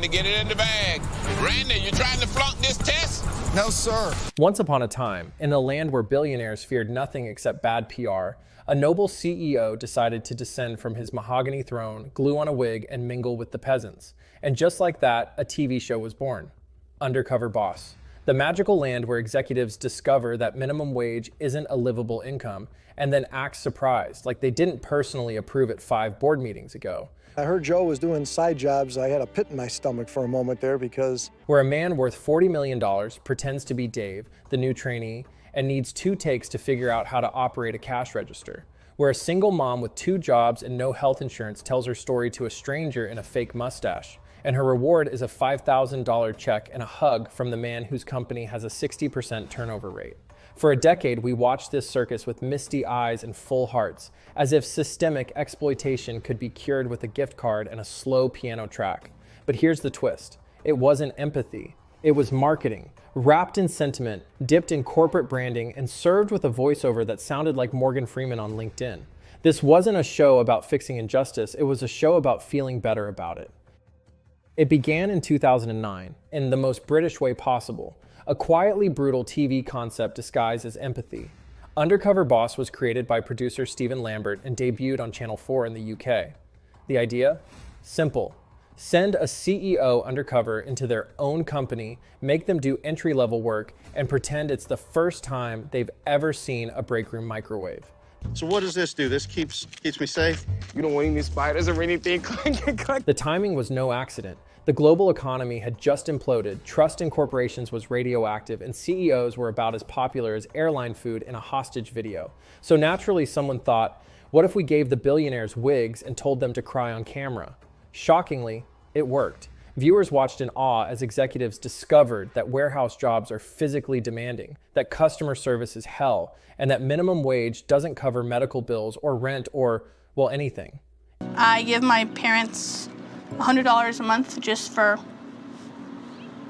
to get it in the bag. Randy, you trying to flunk this test? No, sir. Once upon a time, in a land where billionaires feared nothing except bad PR, a noble CEO decided to descend from his mahogany throne, glue on a wig, and mingle with the peasants. And just like that, a TV show was born, Undercover Boss. The magical land where executives discover that minimum wage isn't a livable income and then act surprised, like they didn't personally approve it 5 board meetings ago. I heard Joe was doing side jobs. I had a pit in my stomach for a moment there because... Where a man worth $40 million pretends to be Dave, the new trainee, and needs 2 takes to figure out how to operate a cash register. Where a single mom with 2 jobs and no health insurance tells her story to a stranger in a fake mustache. And her reward is a $5,000 check and a hug from the man whose company has a 60% turnover rate. For a decade, we watched this circus with misty eyes and full hearts, as if systemic exploitation could be cured with a gift card and a slow piano track. But here's the twist. It wasn't empathy. It was marketing, wrapped in sentiment, dipped in corporate branding, and served with a voiceover that sounded like Morgan Freeman on LinkedIn. This wasn't a show about fixing injustice. It was a show about feeling better about it. It began in 2009, in the most British way possible, a quietly brutal TV concept disguised as empathy. Undercover Boss was created by producer Stephen Lambert and debuted on Channel 4 in the UK. The idea? Simple. Send a CEO undercover into their own company, make them do entry-level work, and pretend it's the first time they've ever seen a break room microwave. So what does this do? This keeps me safe? You don't want any spiders or anything? The timing was no accident. The global economy had just imploded, trust in corporations was radioactive, and CEOs were about as popular as airline food in a hostage video. So naturally someone thought, what if we gave the billionaires wigs and told them to cry on camera? Shockingly, it worked. Viewers watched in awe as executives discovered that warehouse jobs are physically demanding, that customer service is hell, and that minimum wage doesn't cover medical bills or rent or, well, anything. I give my parents $100 a month just for,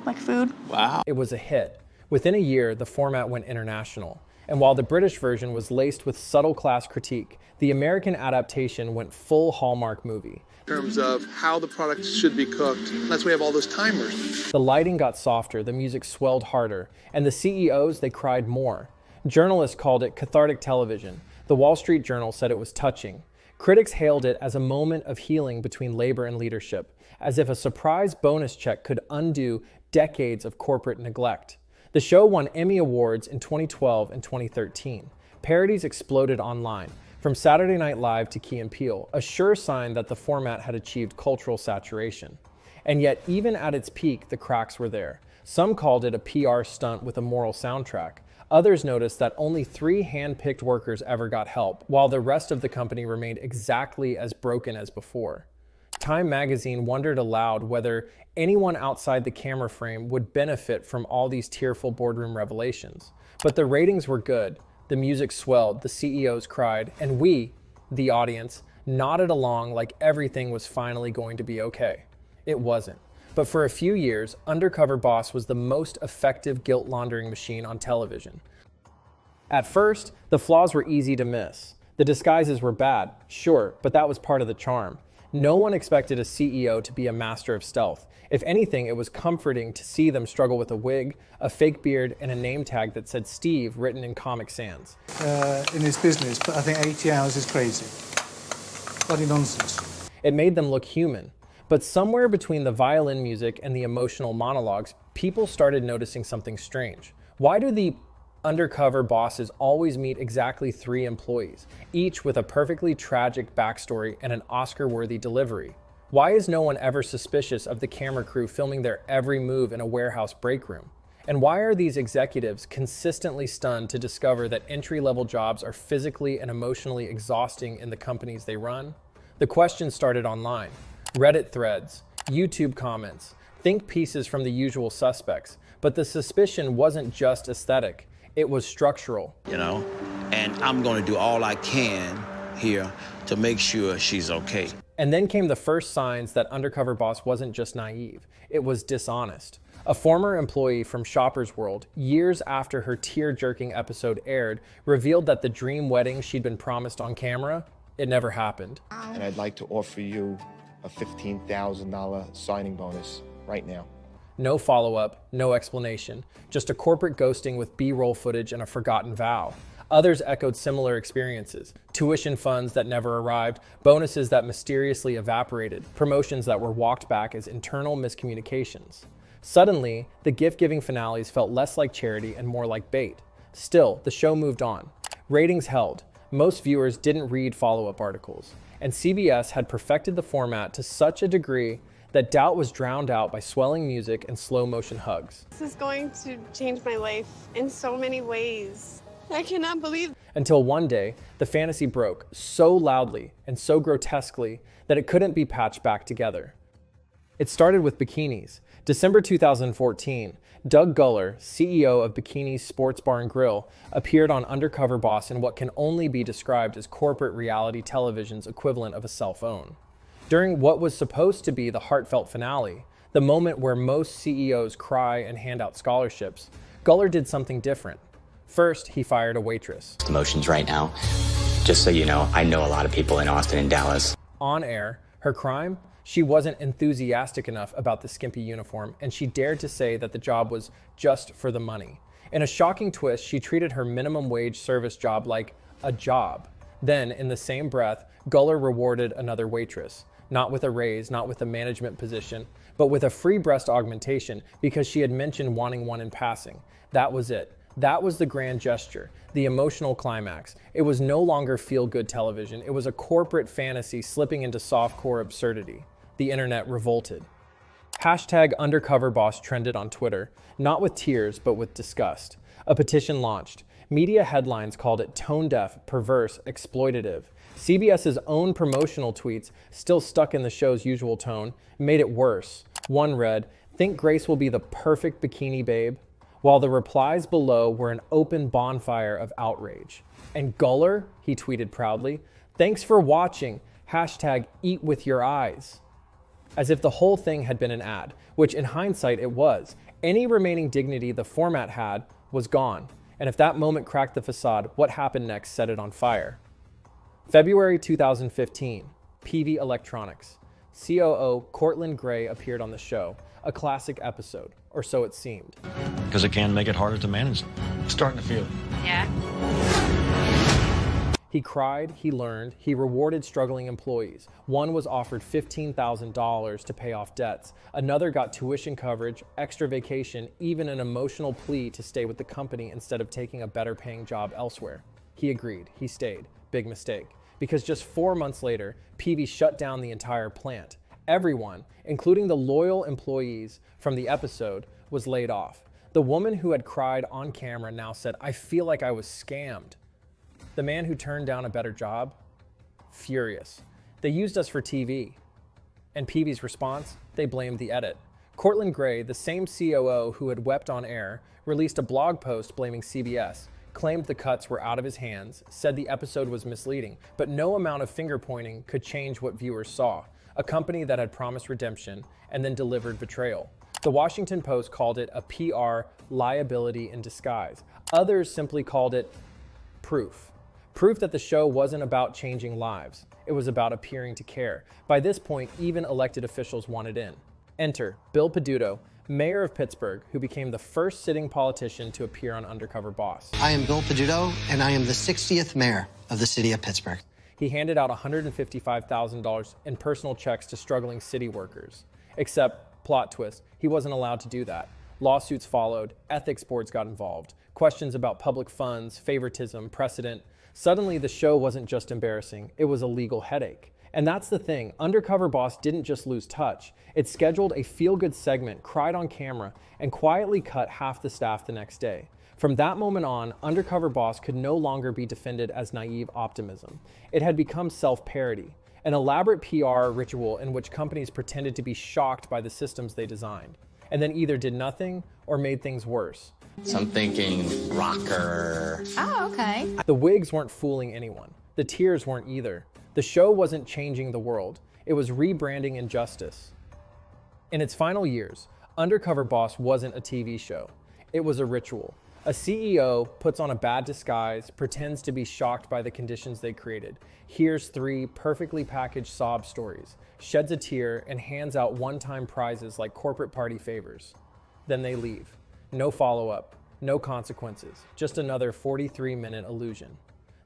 like, food. Wow. It was a hit. Within a year, the format went international. And while the British version was laced with subtle class critique, the American adaptation went full Hallmark movie. In terms of how the product should be cooked. That's why we have all those timers. The lighting got softer, the music swelled harder, and the CEOs, they cried more. Journalists called it cathartic television. The Wall Street Journal said it was touching. Critics hailed it as a moment of healing between labor and leadership, as if a surprise bonus check could undo decades of corporate neglect. The show won Emmy Awards in 2012 and 2013. Parodies exploded online, from Saturday Night Live to Key and Peele, a sure sign that the format had achieved cultural saturation. And yet, even at its peak, the cracks were there. Some called it a PR stunt with a moral soundtrack. Others noticed that only 3 hand-picked workers ever got help, while the rest of the company remained exactly as broken as before. Time magazine wondered aloud whether anyone outside the camera frame would benefit from all these tearful boardroom revelations. But the ratings were good. The music swelled, the CEOs cried, and we, the audience, nodded along like everything was finally going to be okay. It wasn't. But for a few years, Undercover Boss was the most effective guilt laundering machine on television. At first, the flaws were easy to miss. The disguises were bad, sure, but that was part of the charm. No one expected a CEO to be a master of stealth. If anything, it was comforting to see them struggle with a wig, a fake beard, and a name tag that said Steve written in Comic Sans. In this business, but I think 80 hours is crazy. Bloody nonsense. It made them look human. But somewhere between the violin music and the emotional monologues, people started noticing something strange. Why do the undercover bosses always meet exactly 3 employees, each with a perfectly tragic backstory and an Oscar-worthy delivery? Why is no one ever suspicious of the camera crew filming their every move in a warehouse break room? And why are these executives consistently stunned to discover that entry-level jobs are physically and emotionally exhausting in the companies they run? The question started online. Reddit threads, YouTube comments, think pieces from the usual suspects. But the suspicion wasn't just aesthetic, it was structural. And I'm gonna do all I can here to make sure she's okay. And then came the first signs that Undercover Boss wasn't just naive, it was dishonest. A former employee from Shopper's World, years after her tear-jerking episode aired, revealed that the dream wedding she'd been promised on camera, it never happened. And I'd like to offer you a $15,000 signing bonus right now. No follow-up, no explanation, just a corporate ghosting with B-roll footage and a forgotten vow. Others echoed similar experiences: tuition funds that never arrived, bonuses that mysteriously evaporated, promotions that were walked back as internal miscommunications. Suddenly, the gift-giving finales felt less like charity and more like bait. Still, the show moved on. Ratings held. Most viewers didn't read follow-up articles, and CBS had perfected the format to such a degree that doubt was drowned out by swelling music and slow-motion hugs. This is going to change my life in so many ways. I cannot believe. Until one day, the fantasy broke so loudly and so grotesquely that it couldn't be patched back together. It started with bikinis. December 2014, Doug Guller, CEO of Bikini's Sports Bar and Grill, appeared on Undercover Boss in what can only be described as corporate reality television's equivalent of a cell phone. During what was supposed to be the heartfelt finale, the moment where most CEOs cry and hand out scholarships, Guller did something different. First, he fired a waitress. Emotions right now. Just so you know, I know a lot of people in Austin and Dallas. On air, her crime? She wasn't enthusiastic enough about the skimpy uniform, and she dared to say that the job was just for the money. In a shocking twist, she treated her minimum wage service job like a job. Then, in the same breath, Guller rewarded another waitress. Not with a raise, not with a management position, but with a free breast augmentation because she had mentioned wanting one in passing. That was it. That was the grand gesture, the emotional climax. It was no longer feel-good television. It was a corporate fantasy slipping into softcore absurdity. The internet revolted. Hashtag Undercover Boss trended on Twitter, not with tears, but with disgust. A petition launched. Media headlines called it tone-deaf, perverse, exploitative. CBS's own promotional tweets, still stuck in the show's usual tone, made it worse. One read, "Think Grace will be the perfect bikini babe?" While the replies below were an open bonfire of outrage. And Guller, he tweeted proudly, "Thanks for watching. Hashtag eat with your eyes." As if the whole thing had been an ad, which in hindsight it was. Any remaining dignity the format had was gone. And if that moment cracked the facade, what happened next set it on fire. February 2015, PV Electronics. COO Cortland Gray appeared on the show, a classic episode, or so it seemed. Because it can make it harder to manage. Starting to feel it. Yeah. He cried, he learned, he rewarded struggling employees. One was offered $15,000 to pay off debts. Another got tuition coverage, extra vacation, even an emotional plea to stay with the company instead of taking a better paying job elsewhere. He agreed, he stayed. Big mistake. Because just 4 months later, PV shut down the entire plant. Everyone, including the loyal employees from the episode, was laid off. The woman who had cried on camera now said, "I feel like I was scammed." The man who turned down a better job? Furious. "They used us for TV." And PV's response? They blamed the edit. Cortland Gray, the same COO who had wept on air, released a blog post blaming CBS, claimed the cuts were out of his hands, said the episode was misleading, but no amount of finger-pointing could change what viewers saw. A company that had promised redemption and then delivered betrayal. The Washington Post called it a PR liability in disguise. Others simply called it proof. Proof that the show wasn't about changing lives. It was about appearing to care. By this point, even elected officials wanted in. Enter Bill Peduto, mayor of Pittsburgh, who became the first sitting politician to appear on Undercover Boss. I am Bill Peduto, and I am the 60th mayor of the city of Pittsburgh. He handed out $155,000 in personal checks to struggling city workers. Except, plot twist, he wasn't allowed to do that. Lawsuits followed, ethics boards got involved, questions about public funds, favoritism, precedent. Suddenly, the show wasn't just embarrassing, it was a legal headache. And that's the thing, Undercover Boss didn't just lose touch. It scheduled a feel-good segment, cried on camera, and quietly cut half the staff the next day. From that moment on, Undercover Boss could no longer be defended as naive optimism. It had become self-parody, an elaborate PR ritual in which companies pretended to be shocked by the systems they designed, and then either did nothing or made things worse. So I'm thinking rocker. Oh, okay. The wigs weren't fooling anyone. The tears weren't either. The show wasn't changing the world. It was rebranding injustice. In its final years, Undercover Boss wasn't a TV show. It was a ritual A CEO puts on a bad disguise, pretends to be shocked by the conditions they created, hears 3 perfectly packaged sob stories, sheds a tear, and hands out one-time prizes like corporate party favors. Then they leave. No follow-up, no consequences, just another 43-minute illusion.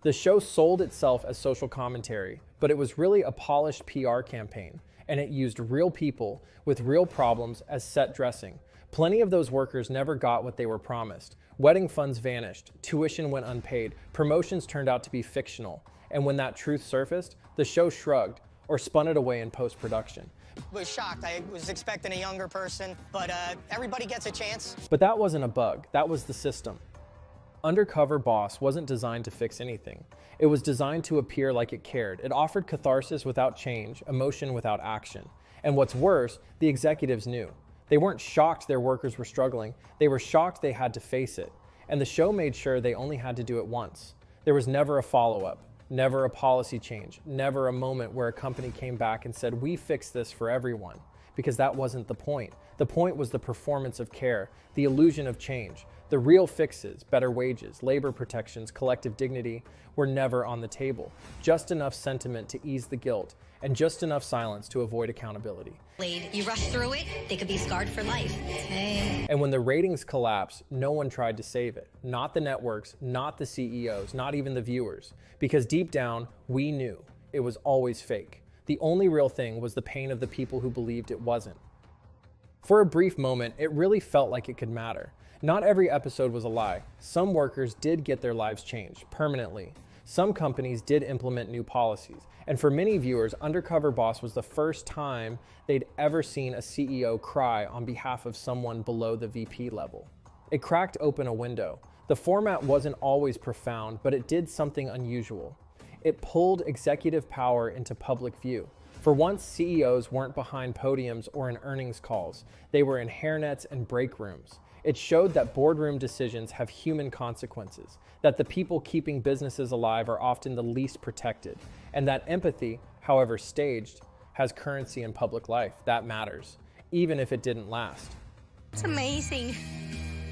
The show sold itself as social commentary, but it was really a polished PR campaign, and it used real people with real problems as set dressing. Plenty of those workers never got what they were promised. Wedding funds vanished, tuition went unpaid, promotions turned out to be fictional, and when that truth surfaced, the show shrugged or spun it away in post-production. Was shocked. I was expecting a younger person, but everybody gets a chance. But that wasn't a bug, that was the system. Undercover Boss wasn't designed to fix anything. It was designed to appear like it cared. It offered catharsis without change, emotion without action. And what's worse, the executives knew. They weren't shocked their workers were struggling, they were shocked they had to face it. And the show made sure they only had to do it once. There was never a follow-up, never a policy change, never a moment where a company came back and said, we fixed this for everyone. Because that wasn't the point. The point was the performance of care, the illusion of change. The real fixes, better wages, labor protections, collective dignity, were never on the table. Just enough sentiment to ease the guilt, and just enough silence to avoid accountability. You rush through it, they could be scarred for life. And when the ratings collapsed, no one tried to save it. Not the networks, not the CEOs, not even the viewers. Because deep down, we knew it was always fake. The only real thing was the pain of the people who believed it wasn't. For a brief moment, it really felt like it could matter. Not every episode was a lie. Some workers did get their lives changed, permanently. Some companies did implement new policies. And for many viewers, Undercover Boss was the first time they'd ever seen a CEO cry on behalf of someone below the VP level. It cracked open a window. The format wasn't always profound, but it did something unusual. It pulled executive power into public view. For once, CEOs weren't behind podiums or in earnings calls. They were in hairnets and break rooms. It showed that boardroom decisions have human consequences, that the people keeping businesses alive are often the least protected, and that empathy, however staged, has currency in public life. That matters, even if it didn't last. It's amazing.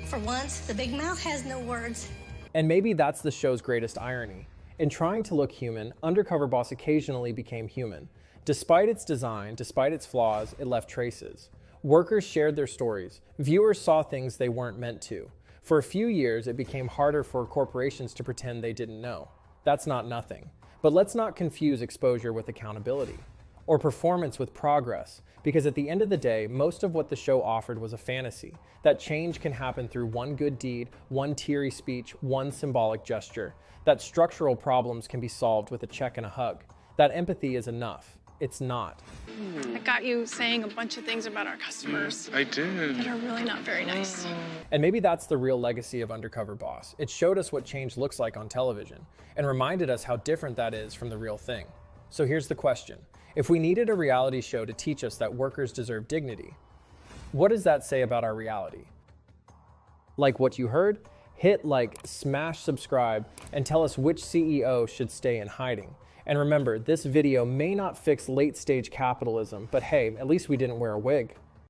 For once, the big mouth has no words. And maybe that's the show's greatest irony. In trying to look human, Undercover Boss occasionally became human. Despite its design, despite its flaws, it left traces. Workers shared their stories. Viewers saw things they weren't meant to. For a few years, it became harder for corporations to pretend they didn't know. That's not nothing. But let's not confuse exposure with accountability, or performance with progress, because at the end of the day, most of what the show offered was a fantasy. That change can happen through one good deed, one teary speech, one symbolic gesture. That structural problems can be solved with a check and a hug. That empathy is enough. It's not. I got you saying a bunch of things about our customers. I did. That are really not very nice. And maybe that's the real legacy of Undercover Boss. It showed us what change looks like on television and reminded us how different that is from the real thing. So here's the question. If we needed a reality show to teach us that workers deserve dignity, what does that say about our reality? Like what you heard? Hit like, smash subscribe, and tell us which CEO should stay in hiding. And remember, this video may not fix late-stage capitalism, but hey, at least we didn't wear a wig.